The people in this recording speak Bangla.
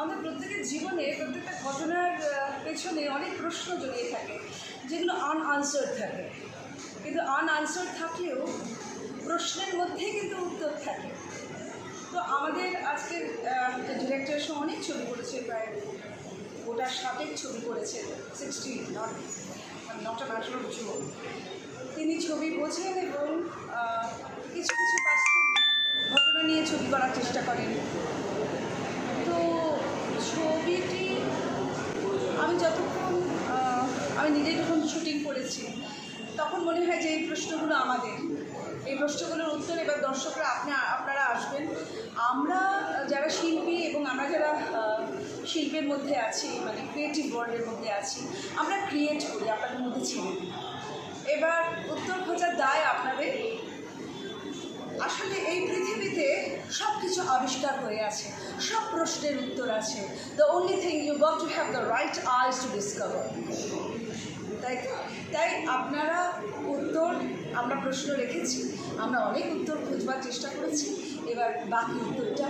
আমাদের প্রত্যেকের জীবনে প্রত্যেকটা ঘটনার পেছনে অনেক প্রশ্ন জড়িয়ে থাকে, যেগুলো আনআনসার্ড থাকে। কিন্তু আনআনসার্ড থাকলেও প্রশ্নের মধ্যেই কিন্তু উত্তর থাকে। তো আমাদের আজকের ডিরেক্টরের সঙ্গে অনেক ছবি করেছে, প্রায় গোটা 60 ছবি করেছে, 60 নট আ ম্যাটার অফ জোর। তিনি ছবি বোঝেন এবং কিছু কিছু বাস্তব ঘটনা নিয়ে ছবি করার চেষ্টা করেন। তো ছবিটি আমি নিজে যখন শুটিং করেছি তখন মনে হয় যে এই প্রশ্নগুলো আমাদের, এই প্রশ্নগুলোর উত্তর এবার দর্শকরা আপনারা আসবেন। আমরা যারা শিল্পী এবং আমরা যারা শিল্পের মধ্যে আছি, মানে ক্রিয়েটিভ ওয়ার্ল্ডের মধ্যে আছি, আমরা ক্রিয়েট করি, আপনাদের মধ্যে ছেড়ে দিই। এবার উত্তর খোঁজার দায় আপনাদের। আসলে এই পৃথিবীতে সব কিছু আবিষ্কার হয়ে আছে, সব প্রশ্নের উত্তর আছে। The only thing you got to have the right eyes to discover. তাই আপনারা উত্তর, আমরা প্রশ্ন রেখেছি, আমরা অনেক উত্তর খুঁজবার চেষ্টা করেছি। এবার বাকি উত্তরটা